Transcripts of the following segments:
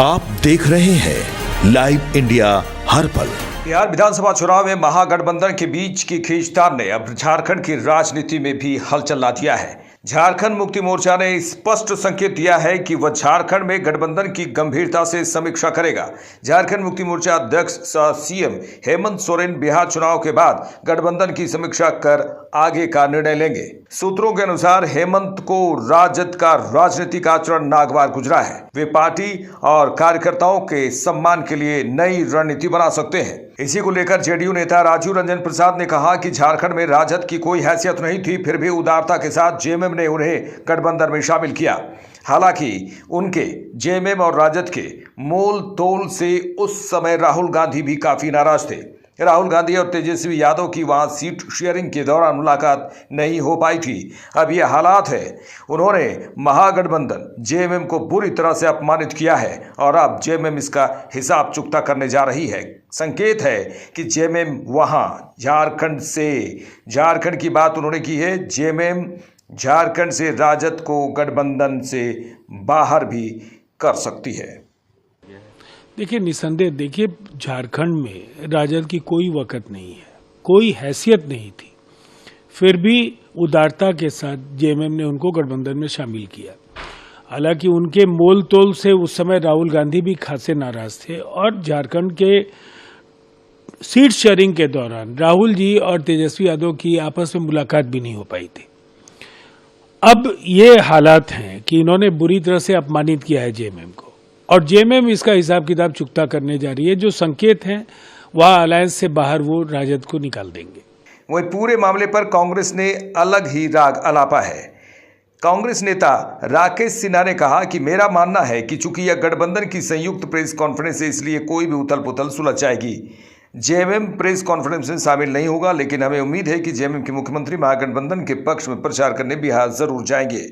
आप देख रहे हैं लाइव इंडिया हर पल। बिहार विधानसभा चुनाव में महागठबंधन के बीच की खींचतान ने अब झारखंड की राजनीति में भी हलचल ला दिया है। झारखंड मुक्ति मोर्चा ने स्पष्ट संकेत दिया है कि वह झारखंड में गठबंधन की गंभीरता से समीक्षा करेगा। झारखंड मुक्ति मोर्चा अध्यक्ष सह सीएम हेमंत सोरेन बिहार चुनाव के बाद गठबंधन की समीक्षा कर आगे का निर्णय लेंगे। सूत्रों के अनुसार हेमंत को राजद का राजनीतिक आचरण नागवार गुजरा है। वे पार्टी और कार्यकर्ताओं के सम्मान के लिए नई रणनीति बना सकते हैं। इसी को लेकर जेडीयू नेता राजीव रंजन प्रसाद ने कहा कि झारखंड में राजद की कोई हैसियत नहीं थी, फिर भी उदारता के साथ जेएमएम ने उन्हें गठबंधन में शामिल किया। हालांकि उनके जेएमएम और राजद के मोल तोल से उस समय राहुल गांधी भी काफी नाराज थे। राहुल गांधी और तेजस्वी यादव की वहां सीट शेयरिंग के दौरान मुलाकात नहीं हो पाई थी। अब यह हालात है। उन्होंने महागठबंधन जेएमएम को बुरी तरह से अपमानित किया है और अब जेएमएम इसका हिसाब चुकता करने जा रही है। संकेत है कि जेएमएम वहां झारखंड की बात उन्होंने की है। जेएमएम झारखंड से राजद को गठबंधन से बाहर भी कर सकती है। देखिए, निसंदेह देखिए, झारखंड में राजद की कोई वक़्त नहीं है, कोई हैसियत नहीं थी, फिर भी उदारता के साथ जेएमएम ने उनको गठबंधन में शामिल किया। हालांकि उनके मोल तोल से उस समय राहुल गांधी भी खासे नाराज थे और झारखंड के सीट शेयरिंग के दौरान राहुल जी और तेजस्वी यादव की आपस में मुलाकात भी नहीं हो पाई थी। अब ये हालात हैं कि इन्होंने बुरी तरह से अपमानित किया है जेएमएम को और जेएमएम इसका हिसाब किताब चुकता करने जा रही है। जो संकेत हैं वह अलायंस से बाहर वो राजद को निकाल देंगे। वही पूरे मामले पर कांग्रेस ने अलग ही राग अलापा है। कांग्रेस नेता राकेश सिन्हा ने कहा कि मेरा मानना है कि चूंकि यह गठबंधन की संयुक्त प्रेस कॉन्फ्रेंस है, इसलिए कोई भी उथल पुथल सुलझ जाएगी। जेएमएम प्रेस कॉन्फ्रेंस में शामिल नहीं होगा, लेकिन हमें उम्मीद है कि जेएमएम के मुख्यमंत्री महागठबंधन के पक्ष में प्रचार करने बिहार जरूर जाएंगे।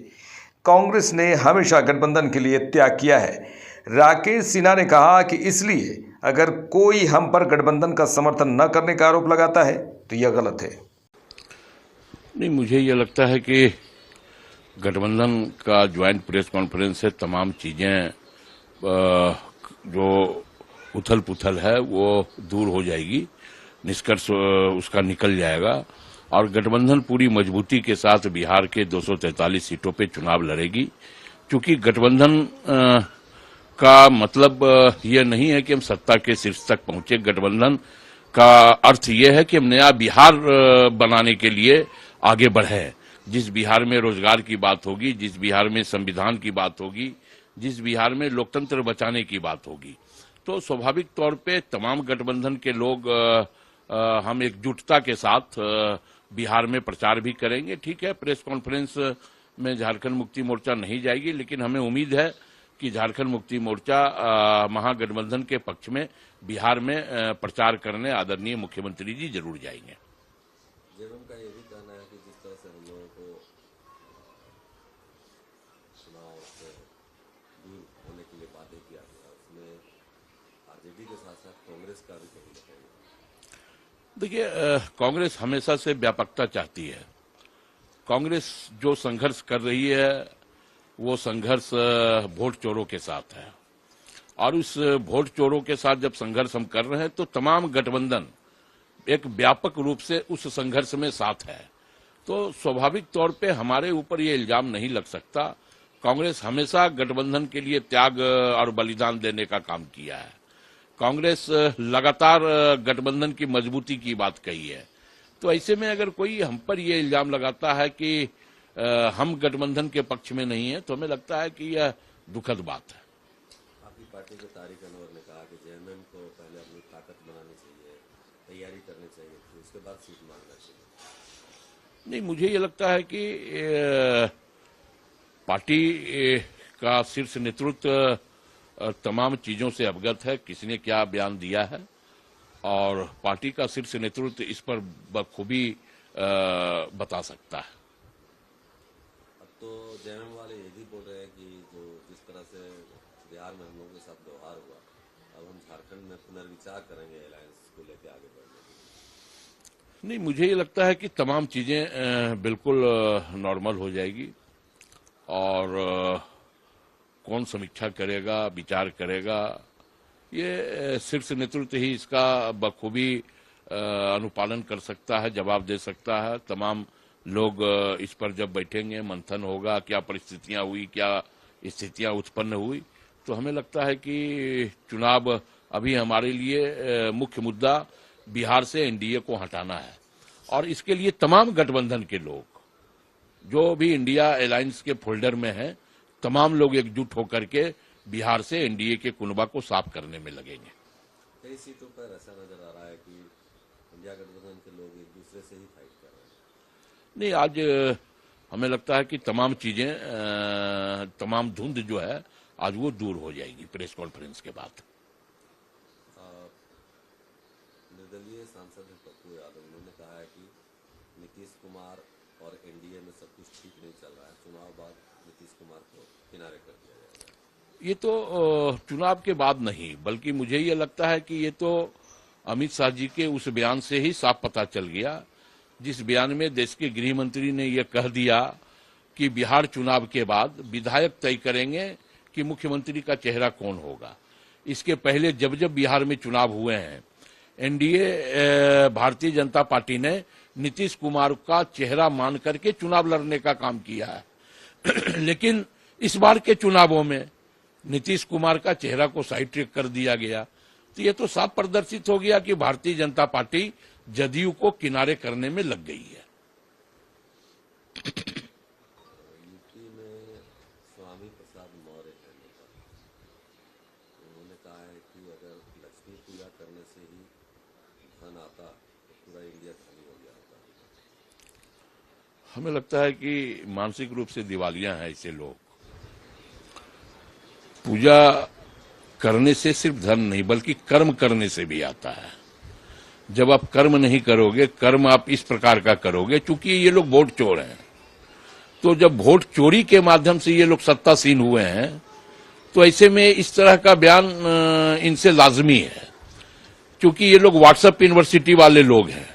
कांग्रेस ने हमेशा गठबंधन के लिए त्याग किया है। राकेश सिन्हा ने कहा कि इसलिए अगर कोई हम पर गठबंधन का समर्थन न करने का आरोप लगाता है तो यह गलत है। नहीं, मुझे यह लगता है कि गठबंधन का ज्वाइंट प्रेस कॉन्फ्रेंस से तमाम चीजें जो उथल पुथल है वो दूर हो जाएगी, निष्कर्ष उसका निकल जाएगा और गठबंधन पूरी मजबूती के साथ बिहार के 243 सीटों पे चुनाव लड़ेगी। क्योंकि गठबंधन का मतलब यह नहीं है कि हम सत्ता के शीर्ष तक पहुंचे। गठबंधन का अर्थ यह है कि हम नया बिहार बनाने के लिए आगे बढ़े। जिस बिहार में रोजगार की बात होगी, जिस बिहार में संविधान की बात होगी, जिस बिहार में लोकतंत्र बचाने की बात होगी, तो स्वाभाविक तौर पे तमाम गठबंधन के लोग हम एकजुटता के साथ बिहार में प्रचार भी करेंगे। ठीक है, प्रेस कॉन्फ्रेंस में झारखंड मुक्ति मोर्चा नहीं जाएगी, लेकिन हमें उम्मीद है कि झारखंड मुक्ति मोर्चा महागठबंधन के पक्ष में बिहार में प्रचार करने आदरणीय मुख्यमंत्री जी जरूर जाएंगे। जेएमएम का ये भी कहना है कि जिस तरह से हम लोगों को चुनाव से दूर होने के लिए वादे किया गया, उसमें आरजेडी के साथ साथ कांग्रेस का भी कहीं ना कहीं। देखिए, कांग्रेस हमेशा से व्यापकता चाहती है। कांग्रेस जो संघर्ष कर रही है वो संघर्ष वोट चोरों के साथ है और उस वोट चोरों के साथ जब संघर्ष हम कर रहे हैं तो तमाम गठबंधन एक व्यापक रूप से उस संघर्ष में साथ है। तो स्वाभाविक तौर पे हमारे ऊपर ये इल्जाम नहीं लग सकता। कांग्रेस हमेशा गठबंधन के लिए त्याग और बलिदान देने का काम किया है। कांग्रेस लगातार गठबंधन की मजबूती की बात कही है। तो ऐसे में अगर कोई हम पर ये इल्जाम लगाता है कि हम गठबंधन के पक्ष में नहीं है तो हमें लगता है कि यह दुखद बात है। आपकी पार्टी के तारिक अनवर ने कहा कि जेएमएम को पहले अपनी ताकत बनानी चाहिए, तैयारी करनी चाहिए, फिर उसके बाद सीट मांगना चाहिए। नहीं, मुझे ये लगता है कि पार्टी का शीर्ष नेतृत्व तमाम चीजों से अवगत है, किसने क्या बयान दिया है और पार्टी का शीर्ष नेतृत्व इस पर बखूबी बता सकता है। तो जेएमएम वाले ये भी बोल रहे हैं कि जो जिस तरह से बिहार में हम लोगों के साथ व्यवहार हुआ, अब हम झारखंड में पुनर्विचार करेंगे अलायंस को लेकर आगे बढ़ने के लिए। नहीं, मुझे ये लगता है कि तमाम चीजें बिल्कुल नॉर्मल हो जाएगी और कौन समीक्षा करेगा, विचार करेगा, ये शीर्ष नेतृत्व ही इसका बखूबी अनुपालन कर सकता है, जवाब दे सकता है। तमाम लोग इस पर जब बैठेंगे, मंथन होगा, क्या परिस्थितियां हुई, क्या स्थितियां उत्पन्न हुई, तो हमें लगता है कि चुनाव अभी हमारे लिए मुख्य मुद्दा बिहार से एनडीए को हटाना है। और इसके लिए तमाम गठबंधन के लोग, जो भी इंडिया अलायंस के फोल्डर में हैं, तमाम लोग एकजुट होकर के बिहार से एनडीए के कुनबा को साफ करने में लगेंगे। कई सीटों पर ऐसा नजर आ रहा है कि इंडिया गठबंधन के लोग एक दूसरे से ही फाइट कर रहे हैं। नहीं, आज हमें लगता है कि तमाम चीजें, तमाम धुंध जो है आज वो दूर हो जाएगी प्रेस कॉन्फ्रेंस के बाद। निर्दलीय सांसद पप्पू यादव, उन्होंने कहा है कि नीतीश कुमार और एनडीए में सब कुछ ठीक नहीं चल रहा है, चुनाव बाद नीतीश कुमार को किनारे कर दिया जाएगा। ये तो चुनाव के बाद नहीं, बल्कि मुझे ये लगता है कि ये तो अमित शाह जी के उस बयान से ही साफ पता चल गया, जिस बयान में देश के गृह मंत्री ने यह कह दिया कि बिहार चुनाव के बाद विधायक तय करेंगे कि मुख्यमंत्री का चेहरा कौन होगा। इसके पहले जब जब बिहार में चुनाव हुए हैं, एनडीए भारतीय जनता पार्टी ने नीतीश कुमार का चेहरा मान करके चुनाव लड़ने का काम किया है। लेकिन इस बार के चुनावों में नीतीश कुमार का चेहरा को साइड ट्रैक कर दिया गया, तो ये तो साफ प्रदर्शित हो गया कि भारतीय जनता पार्टी जदयू को किनारे करने में लग गई है। यूपी में स्वामी प्रसाद मौर्य है नेता, उन्होंने कहा है कि अगर लक्ष्मी पूजा करने से ही धन आता तो पूरा इंडिया धनी हो गया होता। हमें लगता है कि मानसिक रूप से दिवालिया हैं ऐसे लोग। पूजा करने से सिर्फ धन नहीं, बल्कि कर्म करने से भी आता है। जब आप कर्म नहीं करोगे, कर्म आप इस प्रकार का करोगे, चूंकि ये लोग वोट चोर हैं, तो जब वोट चोरी के माध्यम से ये लोग सत्तासीन हुए हैं, तो ऐसे में इस तरह का बयान इनसे लाजमी है। क्योंकि ये लोग व्हाट्सएप यूनिवर्सिटी वाले लोग हैं,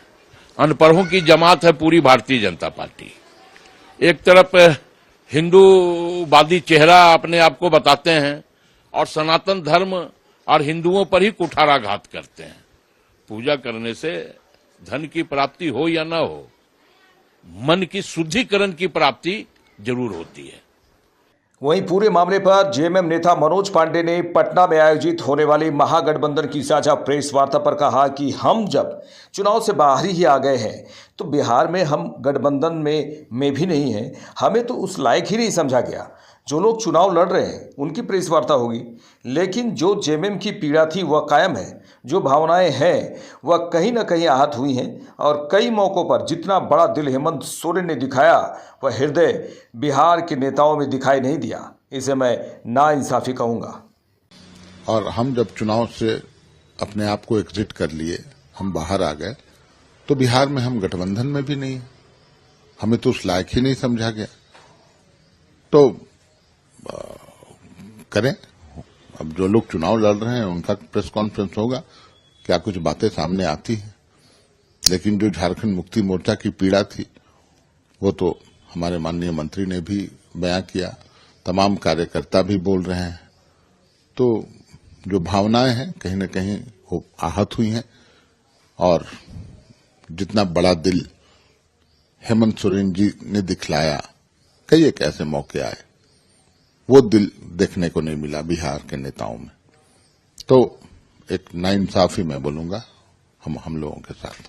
अनपढ़ों की जमात है पूरी भारतीय जनता पार्टी। एक तरफ हिंदूवादी चेहरा अपने आप को बताते हैं और सनातन धर्म और हिंदुओं पर ही कुठाराघात करते हैं। पूजा करने से धन की प्राप्ति हो या ना हो, मन की शुद्धिकरण की प्राप्ति जरूर होती है। वहीं पूरे मामले पर जेएमएम नेता मनोज पांडे ने पटना में आयोजित होने वाली महागठबंधन की साझा प्रेस वार्ता पर कहा कि हम जब चुनाव से बाहर ही आ गए हैं तो बिहार में हम गठबंधन में भी नहीं हैं, हमें तो उस लायक ही नहीं समझा गया। जो लोग चुनाव लड़ रहे हैं उनकी प्रेस वार्ता होगी, लेकिन जो जेएमएम की पीड़ा थी वह कायम है, जो भावनाएं हैं वह कहीं न कहीं आहत हुई हैं और कई मौक़ों पर जितना बड़ा दिल हेमंत सोरेन ने दिखाया वह हृदय बिहार के नेताओं में दिखाई नहीं दिया। इसे मैं नाइंसाफी कहूँगा। और हम जब चुनाव से अपने आप को एग्जिट कर लिए, हम बाहर आ गए, तो बिहार में हम गठबंधन में भी नहीं, हमें तो उस लायक ही नहीं समझा गया। तो करें, अब जो लोग चुनाव लड़ रहे हैं उनका प्रेस कॉन्फ्रेंस होगा, क्या कुछ बातें सामने आती हैं। लेकिन जो झारखंड मुक्ति मोर्चा की पीड़ा थी वो तो हमारे माननीय मंत्री ने भी बयां किया, तमाम कार्यकर्ता भी बोल रहे हैं। तो जो भावनाएं हैं कहीं न कहीं वो आहत हुई हैं और जितना बड़ा दिल हेमंत सोरेन जी ने दिखलाया, कई एक ऐसे मौके आए, वो दिल देखने को नहीं मिला बिहार के नेताओं में। तो एक नाइंसाफी मैं बोलूंगा हम लोगों के साथ।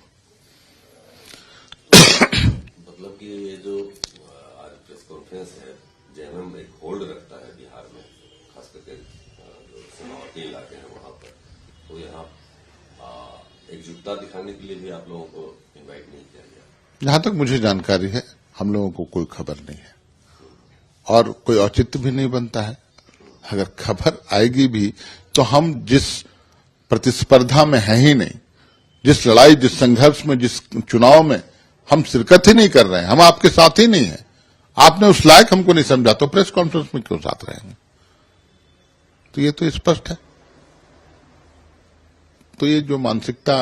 मतलब कि ये जो आज प्रेस कॉन्फ्रेंस है, जेएमएम एक होल्ड रखता है बिहार में, खास करके जो सीमावर्ती इलाके हैं वहां पर, तो यहाँ एकजुटता दिखाने के लिए भी आप लोगों को इनवाइट नहीं किया गया। जहां तक मुझे जानकारी है हम लोगों को कोई खबर नहीं है और कोई औचित्य भी नहीं बनता है। अगर खबर आएगी भी तो हम जिस प्रतिस्पर्धा में हैं ही नहीं, जिस लड़ाई, जिस संघर्ष में, जिस चुनाव में हम शिरकत ही नहीं कर रहे हैं, हम आपके साथ ही नहीं है, आपने उस लायक हमको नहीं समझा, तो प्रेस कॉन्फ्रेंस में क्यों साथ रहेंगे? तो ये तो स्पष्ट है। तो ये जो मानसिकता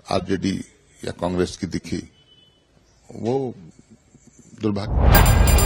आरजेडी या कांग्रेस की दिखी वो दुर्भाग्य।